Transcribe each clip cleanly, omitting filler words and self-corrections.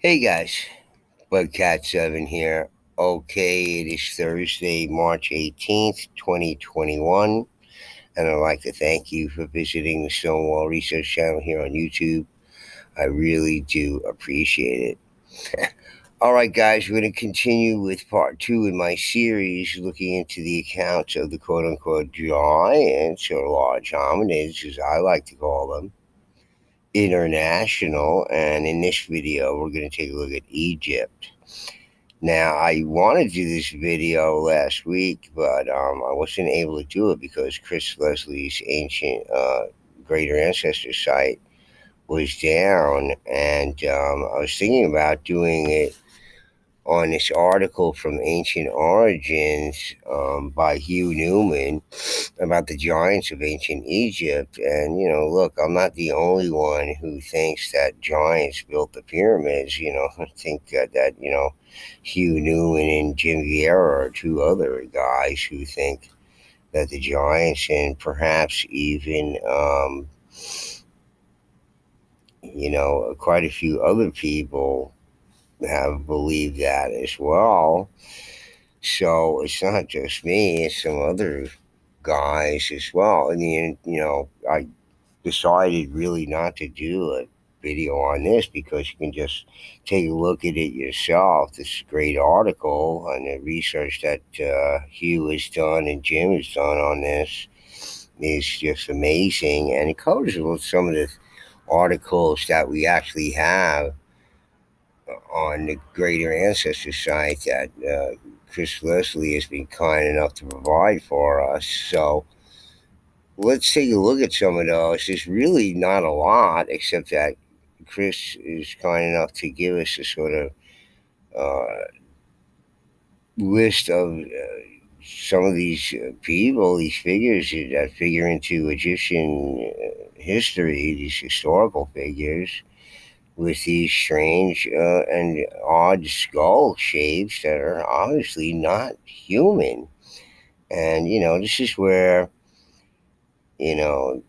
Hey guys, Bugcat7 here. Okay, it is Thursday, March 18th, 2021, and I'd like to thank you for visiting the Stonewall Research channel here on YouTube. I really do appreciate it. All right, guys, we're going to continue with part two in my series looking into the accounts of the quote unquote giants or large hominids, as I like to call them, international. And in this video, we're going to take a look at Egypt. Now, I wanted to do this video last week, but I wasn't able to do it because Chris Leslie's ancient greater ancestor site was down, and I was thinking about doing it on this article from Ancient Origins by Hugh Newman about the giants of ancient Egypt. And, look, I'm not the only one who thinks that giants built the pyramids. I think that Hugh Newman and Jim Vieira are two other guys who think that the giants and perhaps even, quite a few other people have believed that as well. So it's not just me, it's some other guys as well. I mean, I decided really not to do a video on this because you can just take a look at it yourself. This great article and the research that Hugh has done and Jim has done on this is just amazing. And it covers some of the articles that we actually have on the Greater Ancestor site that Chris Leslie has been kind enough to provide for us. So let's take a look at some of those. There's really not a lot, except that Chris is kind enough to give us a sort of uh, list of some of these people, these figures that figure into Egyptian history, these historical figures with these strange and odd skull shapes that are obviously not human. And, this is where, you know,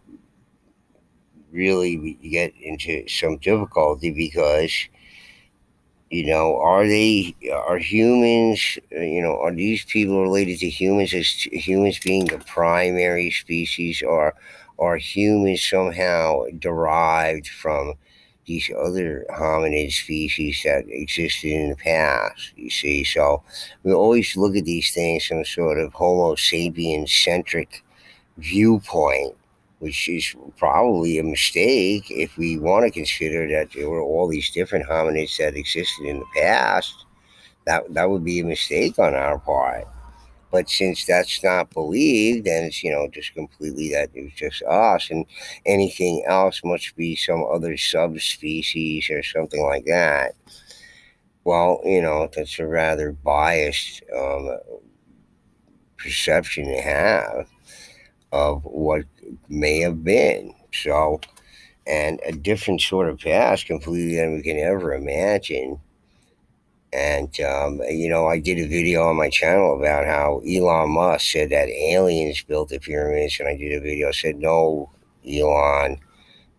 really we get into some difficulty because, are humans, are these people related to humans as humans being the primary species, or are humans somehow derived from these other hominid species that existed in the past? You see, so we always look at these things from sort of Homo sapien centric viewpoint, which is probably a mistake if we want to consider that there were all these different hominids that existed in the past. That would be a mistake on our part. But since that's not believed, then it's just completely that it was just us, and anything else must be some other subspecies or something like that. Well, that's a rather biased perception to have of what may have been. So, and a different sort of past completely than we can ever imagine. And, I did a video on my channel about how Elon Musk said that aliens built the pyramids. And I did a video that said, no, Elon,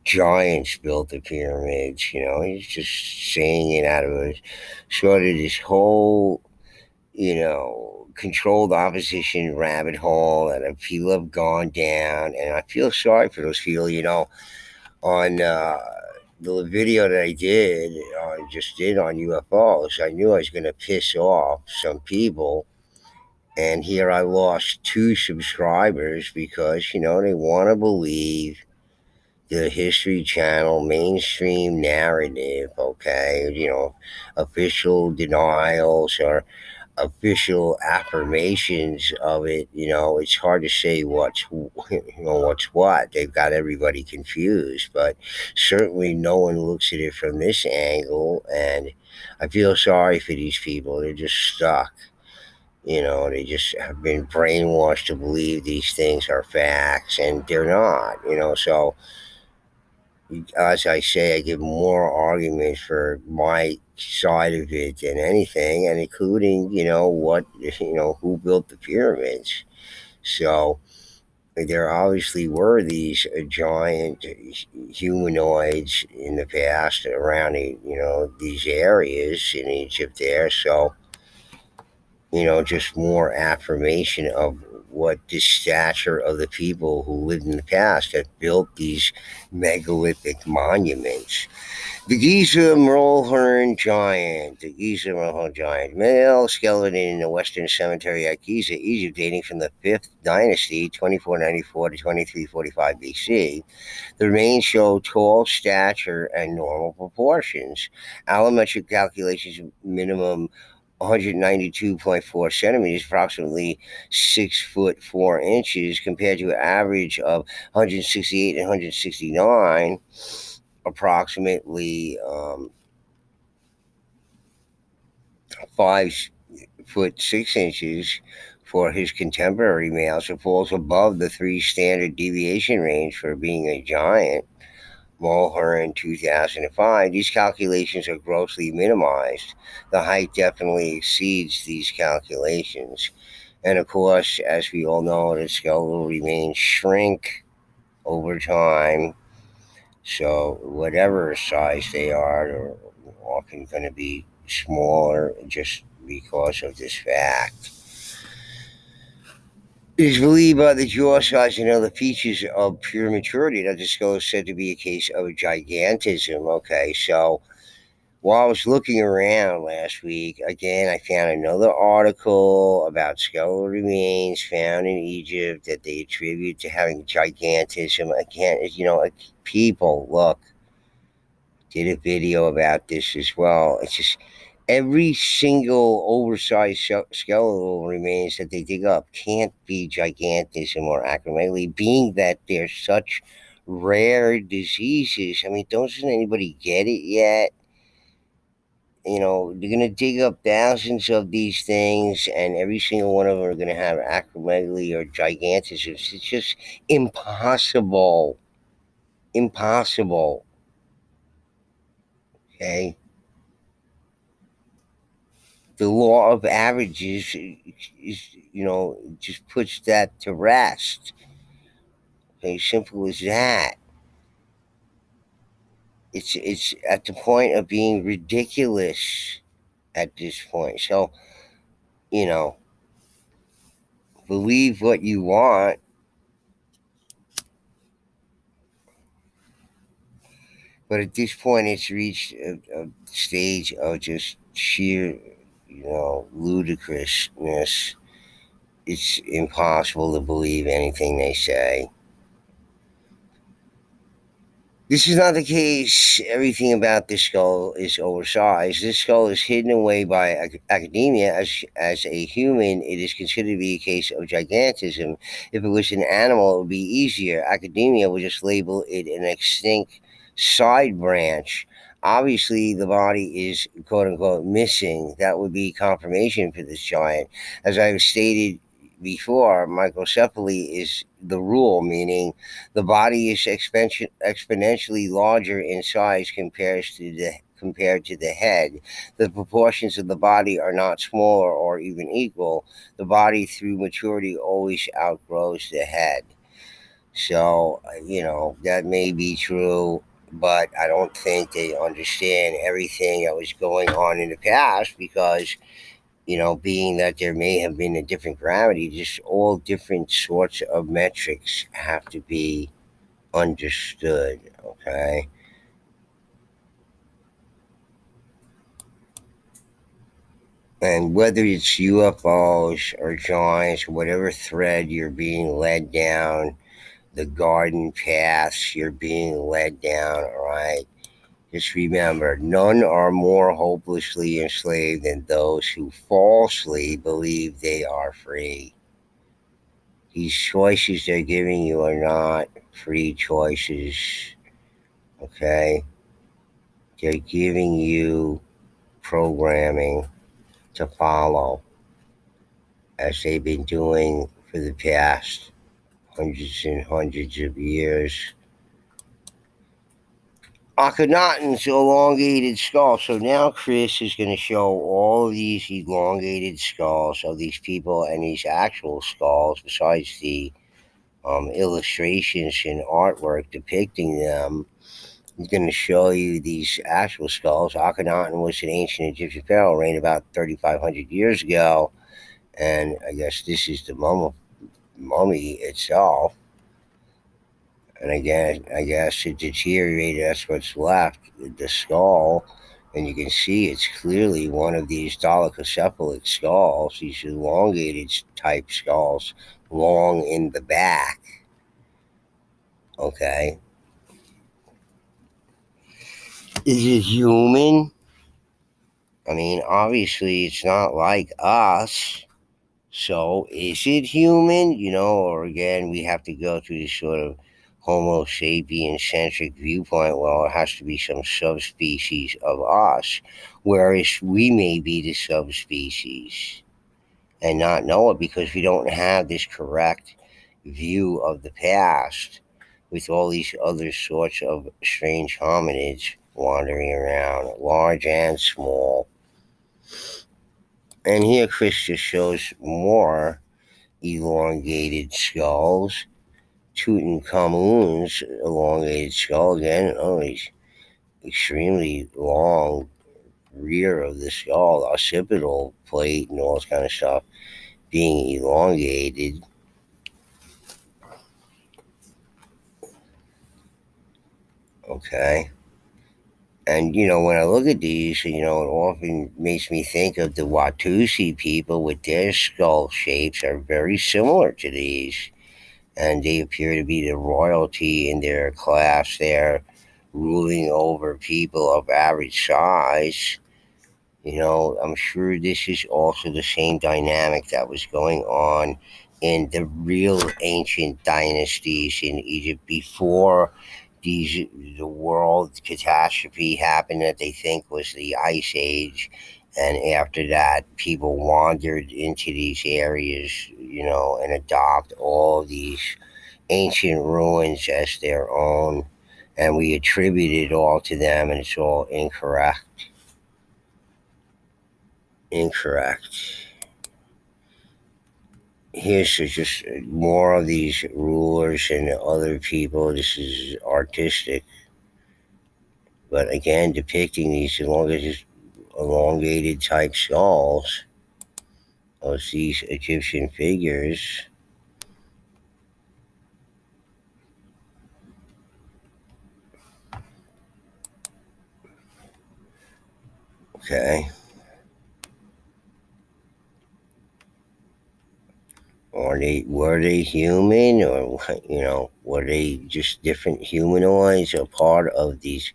giants built the pyramids. He's just saying it out of a sort of this whole, controlled opposition rabbit hole that people have gone down. And I feel sorry for those people, on the video that I did, just did on UFOs. I knew I was going to piss off some people. And here I lost two subscribers because, they want to believe the History Channel mainstream narrative, okay? Official denials or official affirmations of it. It's hard to say what's what. They've got everybody confused, but certainly no one looks at it from this angle. And I feel sorry for these people. They're just stuck. They just have been brainwashed to believe these things are facts, and they're not. So as I say, I give more arguments for my side of it than anything, and including, who built the pyramids. So there obviously were these giant humanoids in the past around these areas in Egypt there. So just more affirmation of what the stature of the people who lived in the past that built these megalithic monuments. The Giza Mulhern Giant, male skeleton in the Western Cemetery at Giza, Egypt, dating from the 5th Dynasty, 2494 to 2345 BC. The remains show tall stature and normal proportions. Allometric calculations minimum 192.4 centimeters, approximately 6 foot 4 inches, compared to an average of 168 and 169, approximately 5 foot 6 inches for his contemporary males. It falls above the three standard deviation range for being a giant. Mulher in 2005, these calculations are grossly minimized. The height definitely exceeds these calculations. And of course, as we all know, the skeletal remains shrink over time. So whatever size they are, they're often going to be smaller just because of this fact. It is believed by the jaw size and other features of pure maturity that the skull is said to be a case of gigantism. Okay, so while I was looking around last week, again, I found another article about skeletal remains found in Egypt that they attribute to having gigantism. Again, people, look, did a video about this as well. It's just every single oversized skeletal remains that they dig up can't be gigantism or acromegaly, being that they're such rare diseases. I mean, doesn't anybody get it yet? They're going to dig up thousands of these things, and every single one of them are going to have acromegaly or gigantism. It's just impossible. Impossible. Okay? The law of averages is just puts that to rest. Okay, simple as that. It's at the point of being ridiculous at this point. So, you know, believe what you want, but at this point it's reached a stage of just sheer, ludicrousness. It's impossible to believe anything they say. This is not the case. Everything about this skull is oversized. This skull is hidden away by academia. As a human, it is considered to be a case of gigantism. If it was an animal, it would be easier. Academia would just label it an extinct side branch. Obviously, the body is quote unquote missing. That would be confirmation for this giant. As I've stated before, microcephaly is the rule, meaning the body is exponentially larger in size compared to the head. The proportions of the body are not smaller or even equal. The body, through maturity, always outgrows the head. So, that may be true, but I don't think they understand everything that was going on in the past because being that there may have been a different gravity, just all different sorts of metrics have to be understood, okay? And whether it's UFOs or giants, whatever thread you're being led down, the garden paths you're being led down, all right? Just remember, none are more hopelessly enslaved than those who falsely believe they are free. These choices they're giving you are not free choices, okay? They're giving you programming to follow as they've been doing for the past hundreds and hundreds of years. Akhenaten's elongated skull. So now Chris is going to show all of these elongated skulls of these people and these actual skulls, besides the illustrations and artwork depicting them. He's going to show you these actual skulls. Akhenaten was an ancient Egyptian pharaoh, reigned about 3,500 years ago, and I guess this is the mummy itself. And again, I guess it deteriorated. That's what's left, the skull. And you can see it's clearly one of these dolichocephalic skulls, these elongated type skulls, long in the back. Okay. Is it human? I mean, obviously, it's not like us. So, is it human? Or again, we have to go through this sort of Homo sapien centric viewpoint. Well, it has to be some subspecies of us, whereas we may be the subspecies and not know it because we don't have this correct view of the past with all these other sorts of strange hominids wandering around, large and small. And here Chris just shows more elongated skulls. Tutankhamun's elongated skull again. Oh, he's extremely long rear of the skull, occipital plate, and all this kind of stuff being elongated. Okay. And when I look at these, it often makes me think of the Watusi people with their skull shapes are very similar to these. And they appear to be the royalty in their class there, ruling over people of average size. I'm sure this is also the same dynamic that was going on in the real ancient dynasties in Egypt before the world catastrophe happened that they think was the Ice Age. And after that, people wandered into these areas, and adopt all these ancient ruins as their own. And we attribute it all to them, and it's all incorrect. Incorrect. Here's just more of these rulers and other people. This is artistic, but again, depicting these elongated type skulls of these Egyptian figures. Okay. Were they human, or were they just different humanoids, or part of these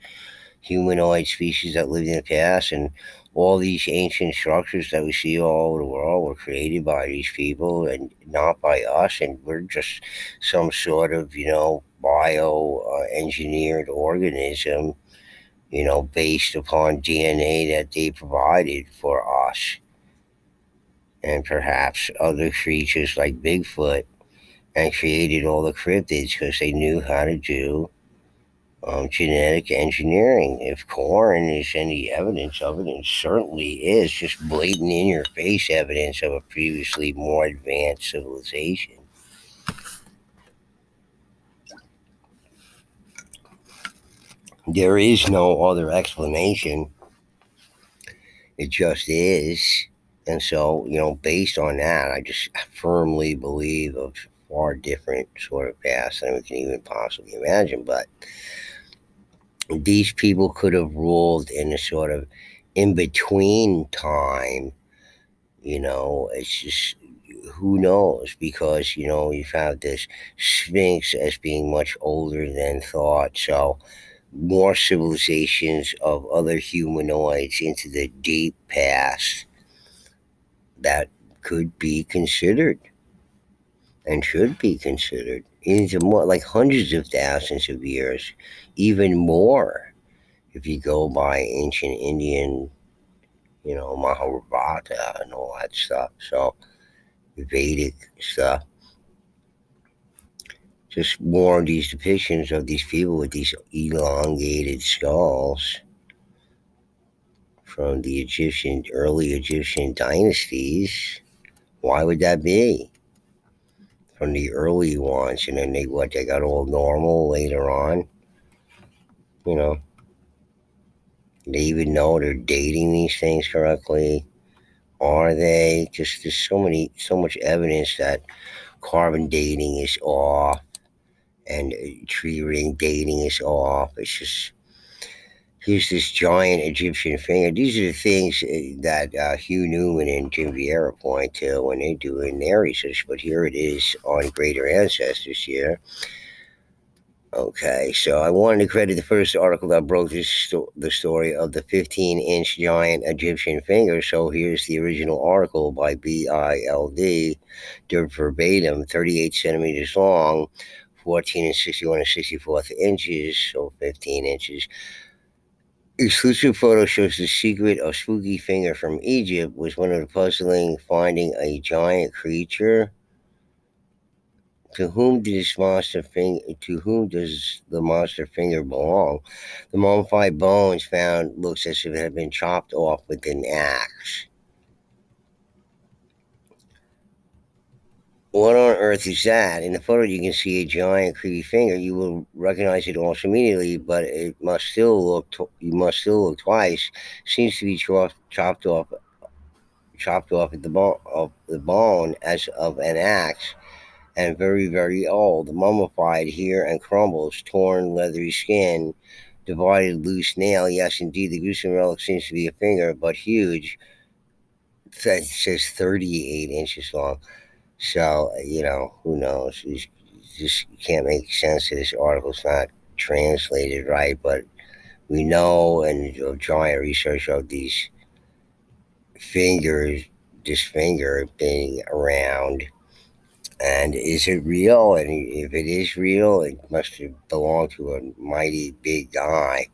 humanoid species that lived in the past? And all these ancient structures that we see all over the world were created by these people and not by us, and we're just some sort of bio engineered organism, based upon DNA that they provided for us, and perhaps other creatures like Bigfoot, and created all the cryptids because they knew how to do genetic engineering. If corn is any evidence of it, and certainly is just blatant in your face evidence of a previously more advanced civilization. There is no other explanation. It just is. And so, based on that, I just firmly believe of far different sort of past than we can even possibly imagine. But these people could have ruled in a sort of in between time. It's just, who knows, because you have this Sphinx as being much older than thought. So more civilizations of other humanoids into the deep past that could be considered and should be considered into more like hundreds of thousands of years, even more if you go by ancient Indian, Mahabharata and all that stuff. So Vedic stuff. Just more of these depictions of these people with these elongated skulls from the early Egyptian dynasties. Why would that be? from the early ones, and then they got all normal later on. You know, they even know they're dating these things correctly. Are they? Just there's so much evidence that carbon dating is off and tree ring dating is off. It's just here's this giant Egyptian finger. These are the things that Hugh Newman and Jim Vieira point to when they're doing their research. But here it is on Greater Ancestors here. Okay, so I wanted to credit the first article that broke the story of the 15-inch giant Egyptian finger. So here's the original article by BILD, they're verbatim, 38 centimeters long, 14 and 61 and 64th inches, so 15 inches. Exclusive photo shows the secret of spooky finger from Egypt was one of the puzzling finding a giant creature. To whom does the monster finger belong? The mummified bones found looks as if it had been chopped off with an axe. What on earth is that? In the photo, you can see a giant, creepy finger. You will recognize it almost immediately, but it must still look. You must still look twice. Seems to be chopped off at the bone as of an axe, and very, very old, mummified here and crumbles, torn, leathery skin, divided loose nail. Yes, indeed, the gruesome relic seems to be a finger, but huge. That says 38 inches long. So, who knows? You just can't make sense of this article's not translated right, but we know and giant research of these fingers, this finger being around. And is it real? And if it is real, it must have belonged to a mighty big guy.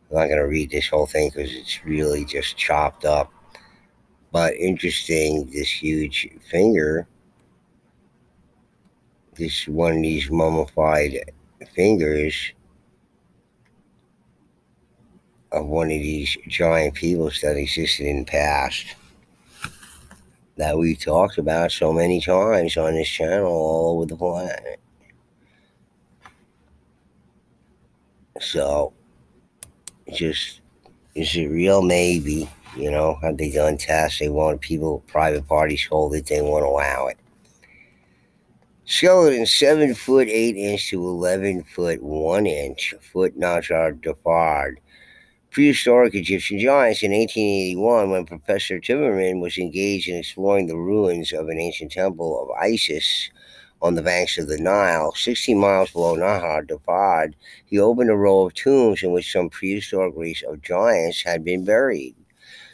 I'm not going to read this whole thing because it's really just chopped up. But interesting, this huge finger, this one of these mummified fingers of one of these giant peoples that existed in the past that we talked about so many times on this channel all over the planet. So, just is it real? Maybe. Have they done tests? They want people, private parties hold it, they won't allow it. Skeleton 7 foot 8 inch to 11 foot 1 inch. Foot Najar Dafard. Prehistoric Egyptian giants in 1881 when Professor Timmerman was engaged in exploring the ruins of an ancient temple of Isis on the banks of the Nile, 60 miles below Nahar Dafad. He opened a row of tombs in which some prehistoric race of giants had been buried.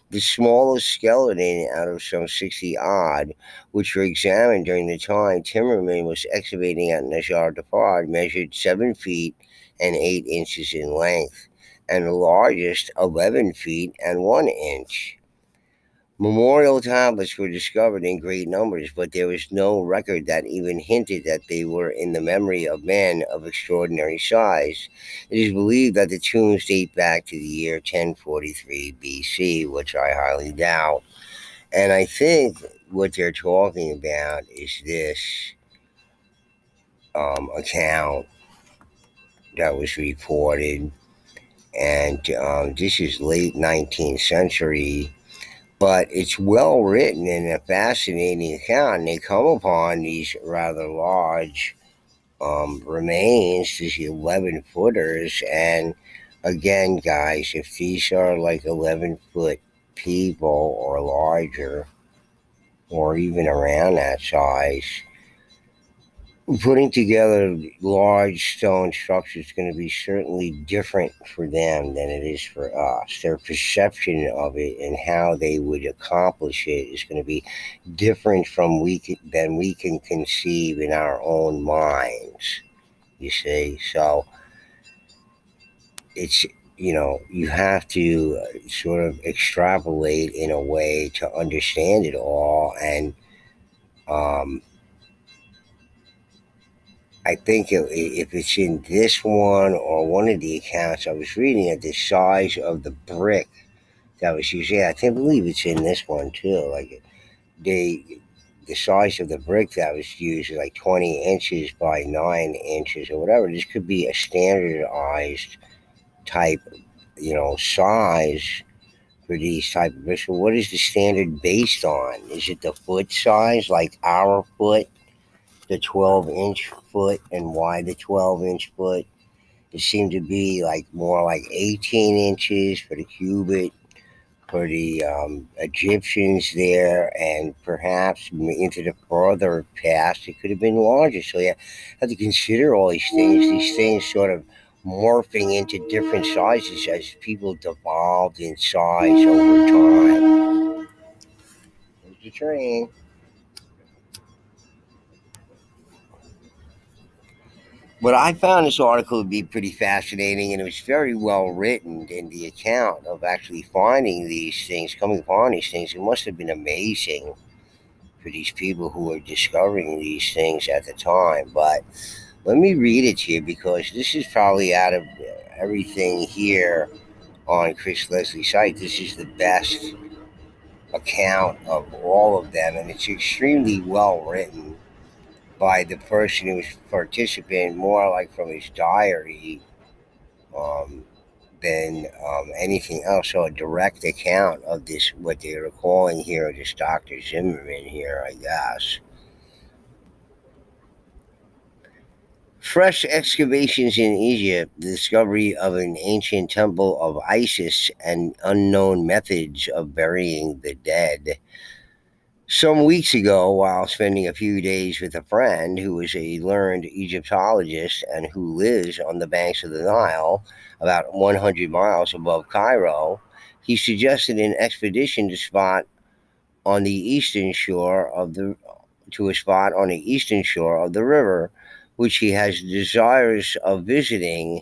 The smallest skeleton out of some 60 odd, which were examined during the time Timmerman was excavating at Najar Dafad, measured 7 feet and 8 inches in length, and the largest 11 feet and 1 inch. Memorial tablets were discovered in great numbers, but there was no record that even hinted that they were in the memory of men of extraordinary size. It is believed that the tombs date back to the year 1043 BC, which I highly doubt. And I think what they're talking about is this account that was reported, and this is late 19th century. But it's well written and a fascinating account. And they come upon these rather large remains, these 11 footers. And again, guys, if these are like 11-foot people or larger, or even around that size, putting together large stone structures is going to be certainly different for them than it is for us. Their perception of it and how they would accomplish it is going to be different than we can conceive in our own minds. You see, so it's you have to sort of extrapolate in a way to understand it all, and um, I think if it's in this one or one of the accounts I was reading at the size of the brick that was used, yeah, I can't believe it's in this one too. Like they the size of the brick that was used is like 20 inches by 9 inches or whatever. This could be a standardized type, size for these type of bricks. So what is the standard based on? Is it the foot size, like our foot, the 12-inch foot, and why the 12-inch foot? It seemed to be like more like 18 inches for the cubit for the Egyptians there, and perhaps into the further past, it could have been larger. So you have to consider all these things. These things sort of morphing into different sizes as people devolved in size over time. There's the train. But I found this article to be pretty fascinating, and it was very well written in the account of actually finding these things, coming upon these things. It must have been amazing for these people who were discovering these things at the time. But let me read it to you because this is probably out of everything here on Chris Leslie's site. This is the best account of all of them, and it's extremely well written by the person who was participating, more like from his diary um, than anything else. So a direct account of this, what they're calling here, this Dr. Zimmerman here, I guess. Fresh excavations in Egypt, the discovery of an ancient temple of Isis, and unknown methods of burying the dead. Some weeks ago, while spending a few days with a friend who is a learned Egyptologist and who lives on the banks of the Nile, about 100 miles above Cairo, he suggested an expedition on the eastern shore of the to a spot on the eastern shore of the river, which he has desires of visiting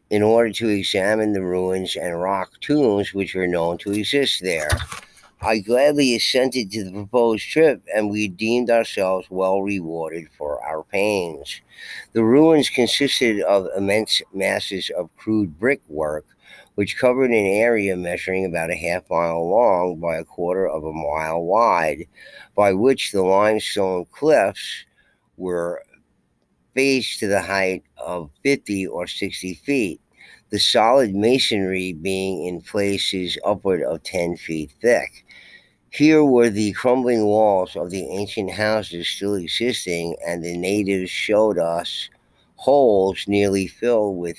in order to examine the ruins and rock tombs which are known to exist there. I gladly assented to the proposed trip, and we deemed ourselves well rewarded for our pains. The ruins consisted of immense masses of crude brickwork, which covered an area measuring about a half mile long by a quarter of a mile wide, by which the limestone cliffs were faced to the height of 50 or 60 feet, the solid masonry being in places upward of 10 feet thick. Here were the crumbling walls of the ancient houses still existing, and the natives showed us holes nearly filled with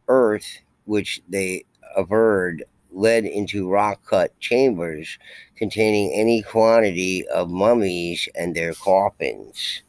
earth, which they averred led into rock cut chambers containing any quantity of mummies and their coffins.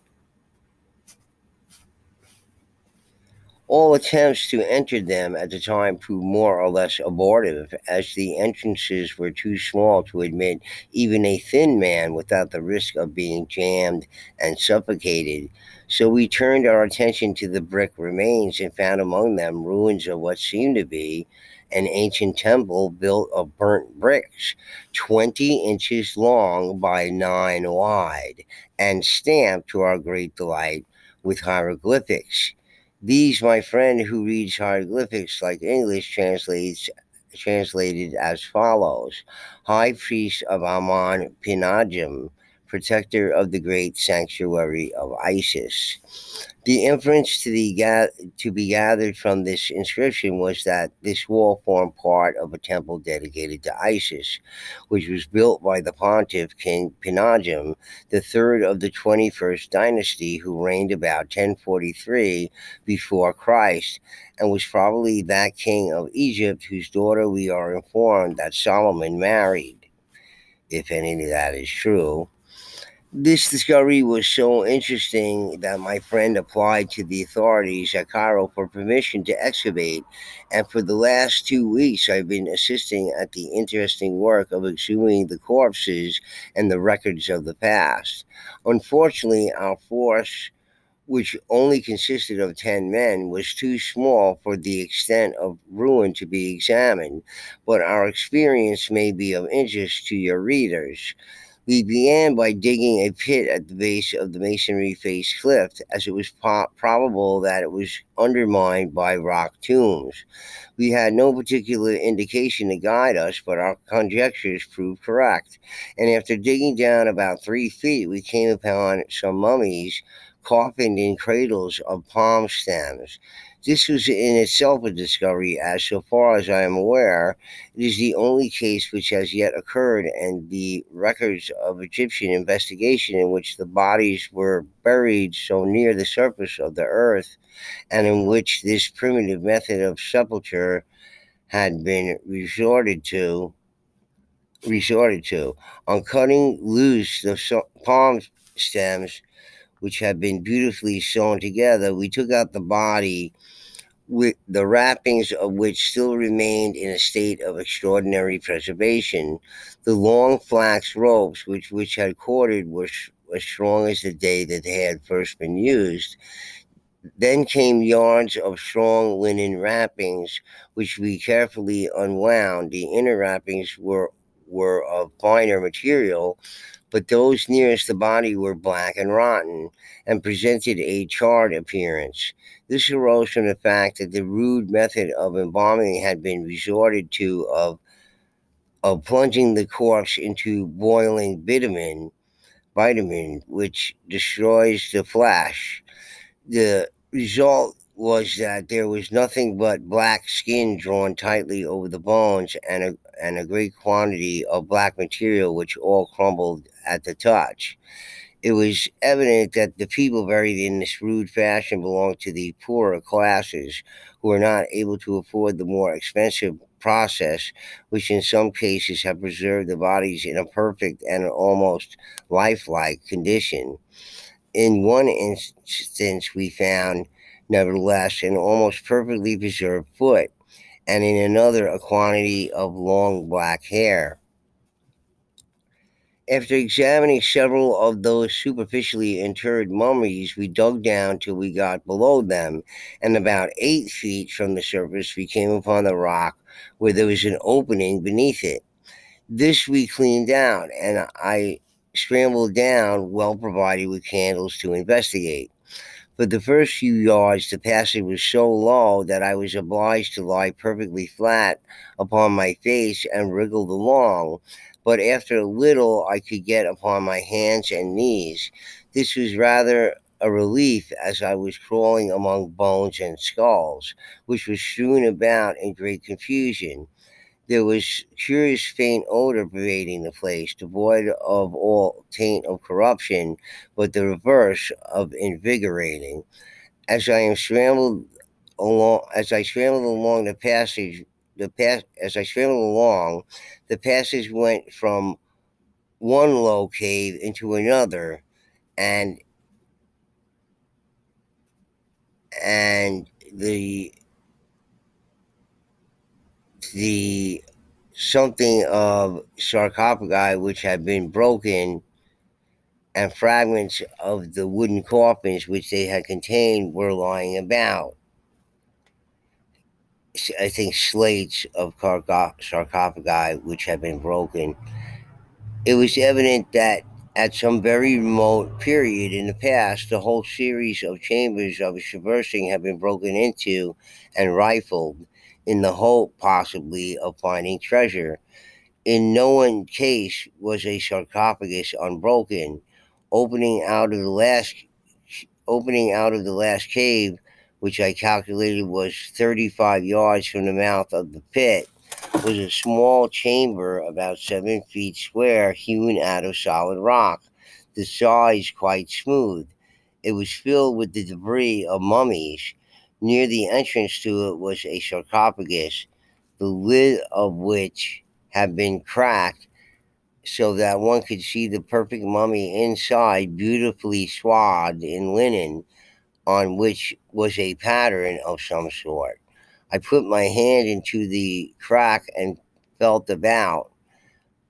All attempts to enter them at the time proved more or less abortive, as the entrances were too small to admit even a thin man without the risk of being jammed and suffocated. So we turned our attention to the brick remains and found among them ruins of what seemed to be an ancient temple built of burnt bricks, 20 inches long by 9 wide, and stamped, to our great delight, with hieroglyphics. These, my friend who reads hieroglyphics like English, translated as follows: High Priest of Amun Pinajim, protector of the great sanctuary of Isis. The inference to be gathered from this inscription was that this wall formed part of a temple dedicated to Isis, which was built by the pontiff King Pinajim, the third of the 21st dynasty, who reigned about 1043 before Christ, and was probably that king of Egypt whose daughter we are informed that Solomon married, if any of that is true. This discovery was so interesting that my friend applied to the authorities at Cairo for permission to excavate, and for the last 2 weeks I've been assisting at the interesting work of exhuming the corpses and the records of the past. Unfortunately, our force, which only consisted of 10 men, was too small for the extent of ruin to be examined, but our experience may be of interest to your readers. We began by digging a pit at the base of the masonry faced cliff, as it was probable that it was undermined by rock tombs. We had no particular indication to guide us, but our conjectures proved correct. And after digging down about 3 feet, we came upon some mummies coffined in cradles of palm stems. This was in itself a discovery, as so far as I am aware, it is the only case which has yet occurred, and the records of Egyptian investigation in which the bodies were buried so near the surface of the earth, and in which this primitive method of sepulture had been resorted to. On cutting loose the palm stems, which had been beautifully sewn together, we took out the body, with the wrappings of which still remained in a state of extraordinary preservation. The long flax ropes which had corded were as strong as the day that they had first been used. Then came yards of strong linen wrappings, which we carefully unwound. The inner wrappings were of finer material, but those nearest the body were black and rotten, and presented a charred appearance. This arose from the fact that the rude method of embalming had been resorted to of plunging the corpse into boiling vitamin, which destroys the flesh. The result was that there was nothing but black skin drawn tightly over the bones, and a great quantity of black material which all crumbled at the touch. It was evident that the people buried in this rude fashion belonged to the poorer classes, who were not able to afford the more expensive process, which in some cases have preserved the bodies in a perfect and almost lifelike condition. In one instance, we found, nevertheless, an almost perfectly preserved foot, and in another, a quantity of long black hair. After examining several of those superficially interred mummies, we dug down till we got below them, and about 8 feet from the surface, we came upon the rock where there was an opening beneath it. This we cleaned out, and I scrambled down, well provided with candles, to investigate. For the first few yards, the passage was so low that I was obliged to lie perfectly flat upon my face and wriggled along. But after a little, I could get upon my hands and knees. This was rather a relief, as I was crawling among bones and skulls, which were strewn about in great confusion. There was curious faint odor pervading the place, devoid of all taint of corruption, but the reverse of invigorating. As I scrambled along the passage went from one low cave into another, and and the something of sarcophagi which had been broken, and fragments of the wooden coffins which they had contained were lying about. I think slates of sarcophagi which had been broken. It was evident that at some very remote period in the past, the whole series of chambers of traversing had been broken into and rifled, in the hope, possibly, of finding treasure. In no one case was a sarcophagus unbroken. Opening out of the last Opening out of the last cave, which I calculated was 35 yards from the mouth of the pit, was a small chamber about 7 feet square, hewn out of solid rock, the sides quite smooth. It was filled with the debris of mummies. Near the entrance to it was a sarcophagus, the lid of which had been cracked so that one could see the perfect mummy inside, beautifully swathed in linen, on which was a pattern of some sort. I put my hand into the crack and felt about,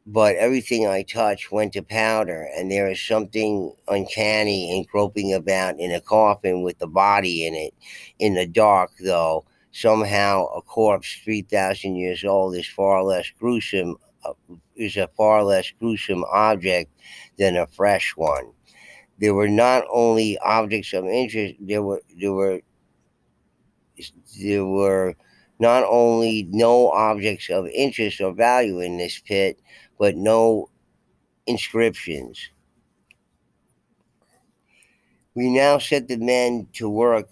but everything I touched went to powder, and there is something uncanny in groping about in a coffin with the body in it, in the dark, though. Somehow, a corpse 3,000 years old is far less gruesome is a far less gruesome object than a fresh one. There were not only objects of interest. There were not only no objects of interest or value in this pit, but no inscriptions. We now set the men to work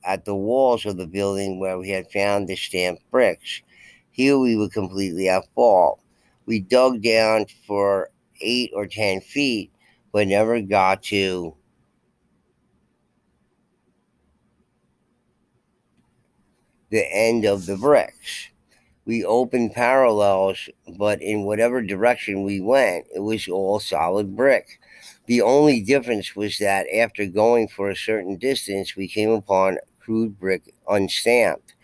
at the walls of the building where we had found the stamped bricks. Here we were completely at fault. We dug down for 8 or 10 feet, but never got to the end of the bricks. We opened parallels, but in whatever direction we went, it was all solid brick. The only difference was that after going for a certain distance, we came upon crude brick unstamped.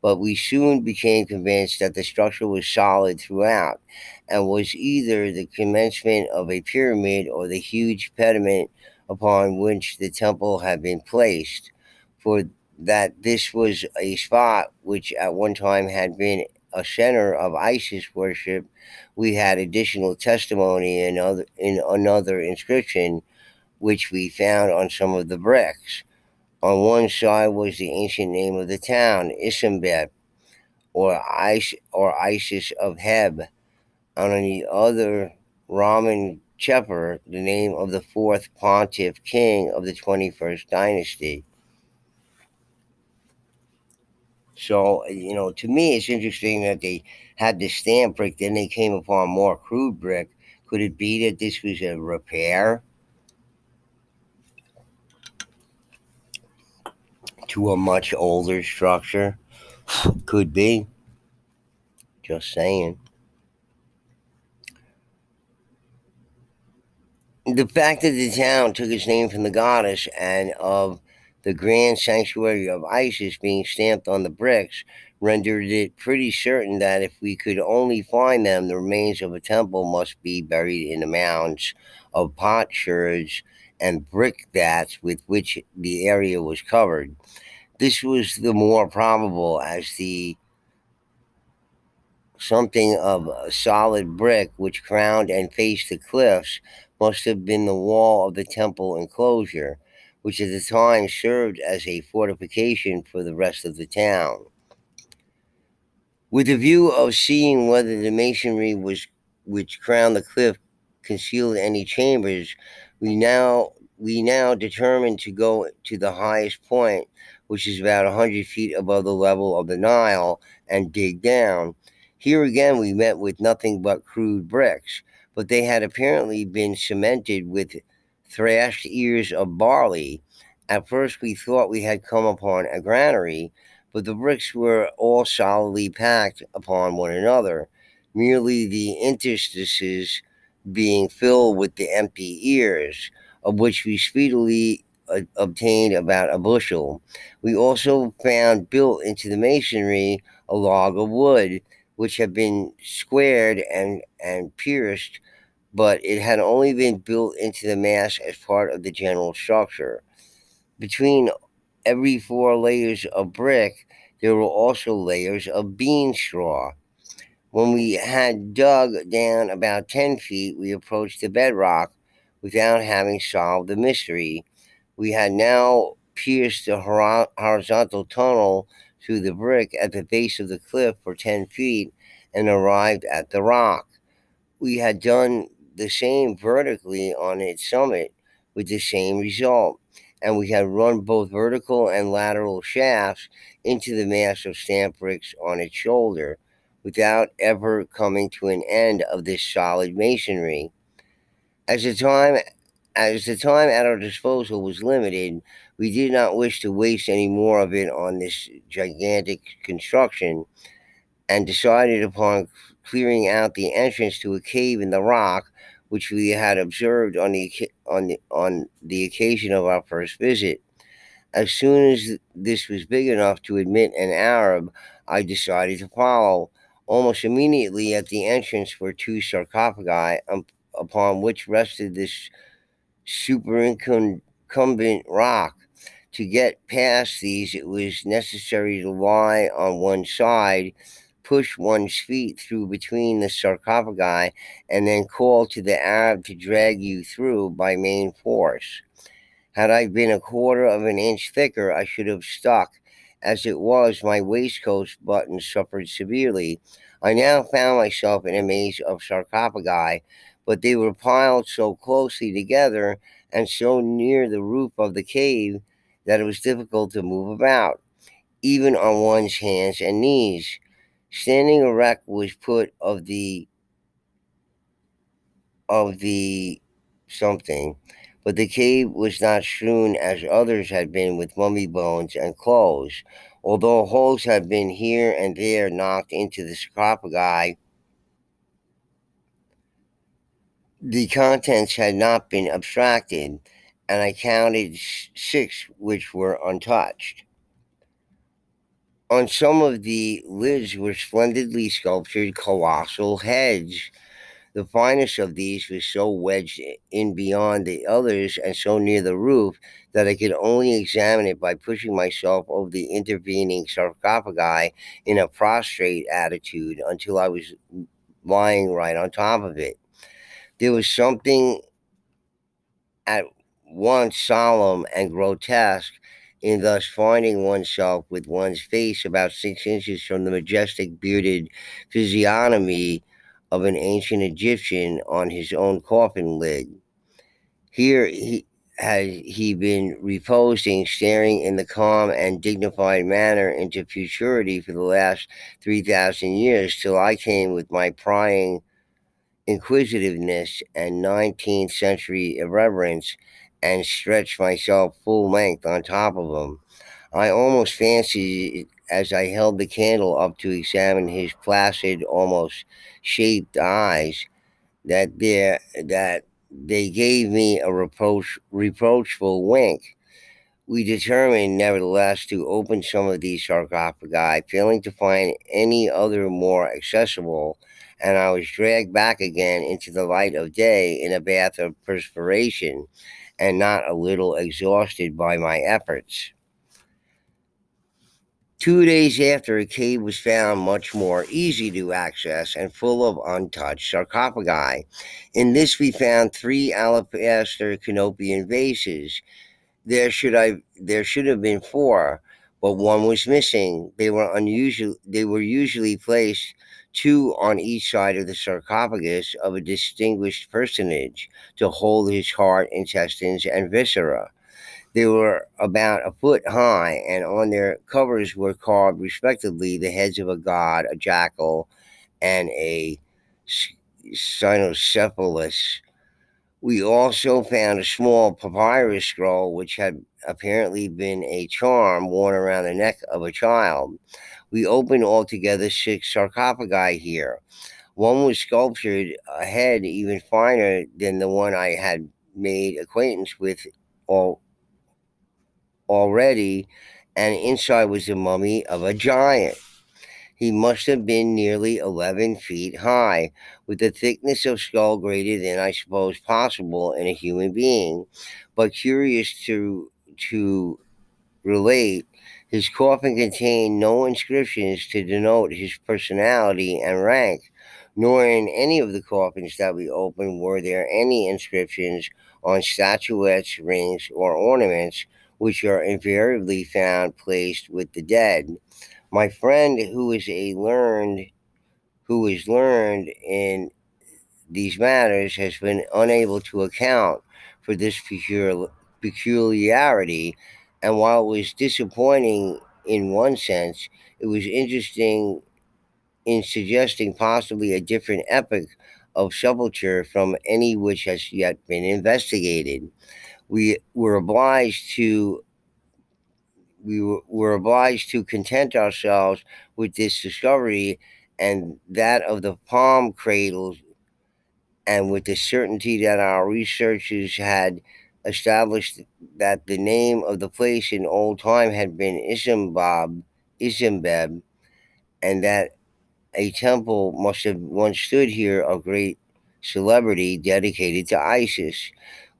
But we soon became convinced that the structure was solid throughout and was either the commencement of a pyramid or the huge pediment upon which the temple had been placed. For that this was a spot which at one time had been a center of ISIS worship, we had additional testimony in another inscription which we found on some of the bricks. On one side was the ancient name of the town, Isambet, or Isis of Heb, and on the other, Raman Cheper, the name of the fourth pontiff king of the 21st dynasty. So, to me, it's interesting that they had the stamp brick, then they came upon more crude brick. Could it be that this was a repair to a much older structure? Could be. Just saying. The fact that the town took its name from the goddess and of the grand sanctuary of Isis being stamped on the bricks rendered it pretty certain that if we could only find them, the remains of a temple must be buried in the mounds of potsherds and brick bats with which the area was covered. This was the more probable as the something of a solid brick which crowned and faced the cliffs must have been the wall of the temple enclosure, which at the time served as a fortification for the rest of the town. With the view of seeing whether the masonry which crowned the cliff concealed any chambers, we now determined to go to the highest point, which is about 100 feet above the level of the Nile, and dig down. Here again we met with nothing but crude bricks, but they had apparently been cemented with thrashed ears of barley. At first we thought we had come upon a granary, but the bricks were all solidly packed upon one another, merely the interstices being filled with the empty ears, of which we speedily obtained about a bushel. We also found built into the masonry a log of wood, which had been squared and pierced, but it had only been built into the mass as part of the general structure. Between every 4 layers of brick, there were also layers of bean straw. When we had dug down about 10 feet, we approached the bedrock without having solved the mystery. We had now pierced the horizontal tunnel through the brick at the base of the cliff for 10 feet and arrived at the rock. We had done the same vertically on its summit with the same result, and we had run both vertical and lateral shafts into the mass of stamp bricks on its shoulder without ever coming to an end of this solid masonry. As the time as the time at our disposal was limited, we did not wish to waste any more of it on this gigantic construction, and decided upon clearing out the entrance to a cave in the rock, which we had observed on the occasion of our first visit. As soon as this was big enough to admit an Arab, I decided to follow. Almost immediately at the entrance were two sarcophagi, upon which rested this superincumbent rock. To get past these, it was necessary to lie on one side, push one's feet through between the sarcophagi and then call to the Arab to drag you through by main force. Had I been a quarter of an inch thicker, I should have stuck. As it was, my waistcoat buttons suffered severely. I now found myself in a maze of sarcophagi, but they were piled so closely together and so near the roof of the cave that it was difficult to move about, even on one's hands and knees. Standing erect was put of the something, but the cave was not strewn as others had been with mummy bones and clothes. Although holes had been here and there knocked into the sarcophagi, the contents had not been abstracted, and I counted six which were untouched. On some of the lids were splendidly sculptured colossal heads. The finest of these was so wedged in beyond the others and so near the roof that I could only examine it by pushing myself over the intervening sarcophagi in a prostrate attitude until I was lying right on top of it. There was something at once solemn and grotesque in thus finding oneself with one's face about 6 inches from the majestic bearded physiognomy of an ancient Egyptian on his own coffin lid. Here he had he been reposing, staring in the calm and dignified manner into futurity for the last 3,000 years, till I came with my prying inquisitiveness and 19th century irreverence and stretched myself full length on top of him. I almost fancied, as I held the candle up to examine his placid, almost shaped eyes, that they gave me a reproachful wink. We determined, nevertheless, to open some of these sarcophagi, failing to find any other more accessible, and I was dragged back again into the light of day in a bath of perspiration, and not a little exhausted by my efforts. 2 days after, a cave was found much more easy to access and full of untouched sarcophagi. In this we found three alabaster canopian vases. There should have been four, but one was missing. They were usually placed two on each side of the sarcophagus of a distinguished personage to hold his heart, intestines, and viscera. They were about a foot high, and on their covers were carved respectively the heads of a god, a jackal, and a cynocephalus. We also found a small papyrus scroll which had apparently been a charm worn around the neck of a child. We opened altogether six sarcophagi here. One was sculptured a head even finer than the one I had made acquaintance with al- already, and inside was the mummy of a giant. He must have been nearly 11 feet high, with a thickness of skull greater than I suppose possible in a human being. But curious to relate, his coffin contained no inscriptions to denote his personality and rank, nor in any of the coffins that we opened were there any inscriptions on statuettes, rings, or ornaments, which are invariably found placed with the dead. My friend, who is learned in these matters, has been unable to account for this peculiarity, and while it was disappointing in one sense, it was interesting in suggesting possibly a different epoch of sepulture from any which has yet been investigated. We were obliged to were obliged to content ourselves with this discovery and that of the palm cradles, and with the certainty that our researches had established that the name of the place in old time had been Isimbeb, and that a temple must have once stood here of great celebrity dedicated to Isis.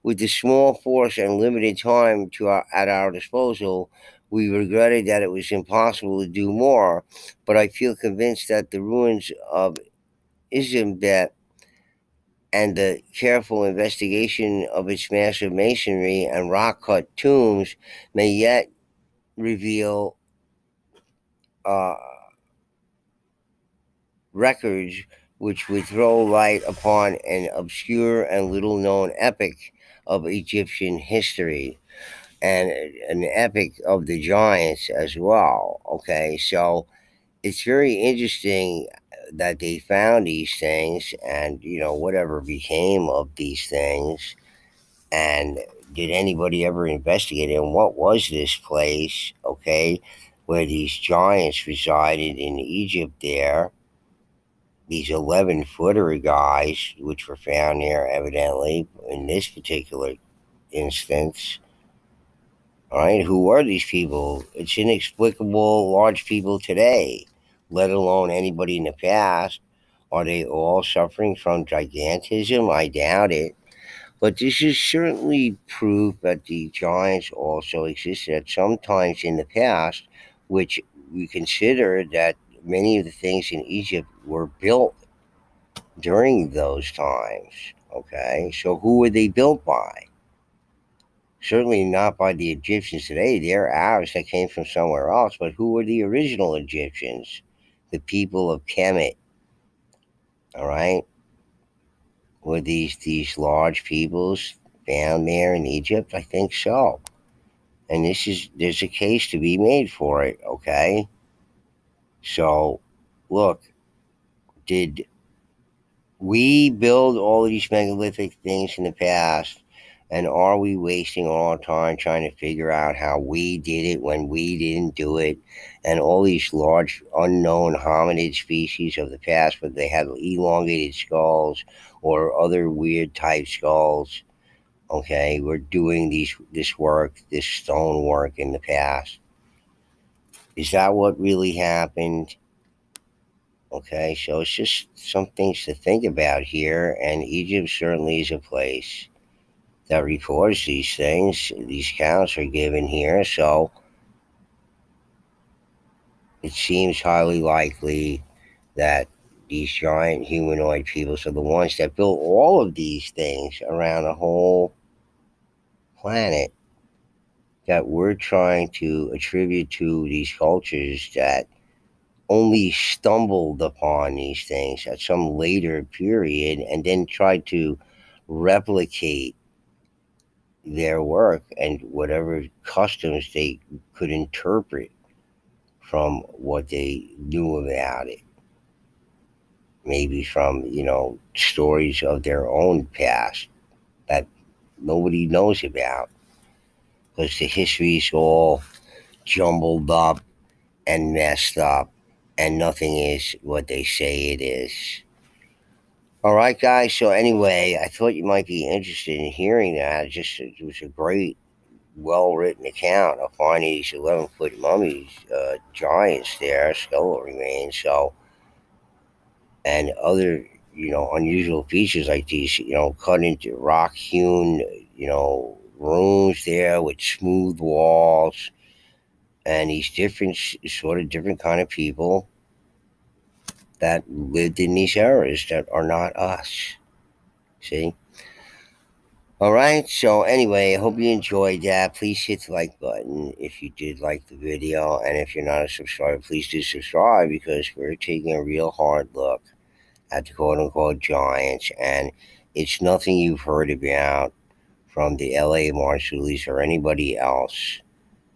With the small force and limited time at our disposal, We regretted that it was impossible to do more, but I feel convinced that the ruins of Izambet and the careful investigation of its massive masonry and rock cut tombs may yet reveal uh, records which would throw light upon an obscure and little known epic of Egyptian history, and an epic of the giants as well. Okay, so it's very interesting that they found these things, and whatever became of these things. And did anybody ever investigate it? And what was this place, okay, where these giants resided in Egypt there? These 11-footer guys, which were found there evidently in this particular instance. All right, who are these people? It's inexplicable, large people today, let alone anybody in the past. Are they all suffering from gigantism? I doubt it. But this is certainly proof that the giants also existed at some times in the past, which we consider that many of the things in Egypt were built during those times. Okay, so who were they built by? Certainly not by the Egyptians today. They're Arabs that came from somewhere else. But who were the original Egyptians? The people of Kemet. All right, were these large peoples found there in Egypt? I think so. And there's a case to be made for it. Okay, so look, did we build all these megalithic things in the past, and are we wasting all our time trying to figure out how we did it when we didn't do it? And all these large unknown hominid species of the past, but they had elongated skulls or other weird type skulls. Okay, we're doing this work, this stone work in the past. Is that what really happened? Okay, so it's just some things to think about here, and Egypt certainly is a place that records these things. These counts are given here, so it seems highly likely that these giant humanoid peoples are the ones that built all of these things around the whole planet that we're trying to attribute to these cultures that only stumbled upon these things at some later period and then tried to replicate their work and whatever customs they could interpret from what they knew about it. Maybe from, stories of their own past that nobody knows about because the history's all jumbled up and messed up and nothing is what they say it is. All right, guys. So anyway, I thought you might be interested in hearing that. It was a great, well-written account of finding these 11-foot mummies, giants there, skeletal remains. So, and other, unusual features like these, cut into rock-hewn, rooms there with smooth walls, and these different kind of people that lived in these areas that are not us. See? All right. So anyway, I hope you enjoyed that. Please hit the like button if you did like the video, and if you're not a subscriber, please do subscribe because we're taking a real hard look at the quote unquote giants, and it's nothing you've heard about from the LA Marsulis or anybody else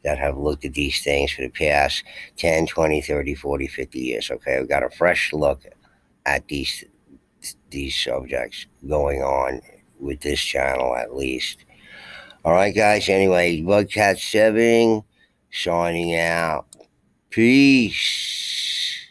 that have looked at these things for the past 10, 20, 30, 40, 50 years. Okay, we've got a fresh look at these subjects going on with this channel at least. All right, guys. Anyway, Bugcat7 signing out. Peace.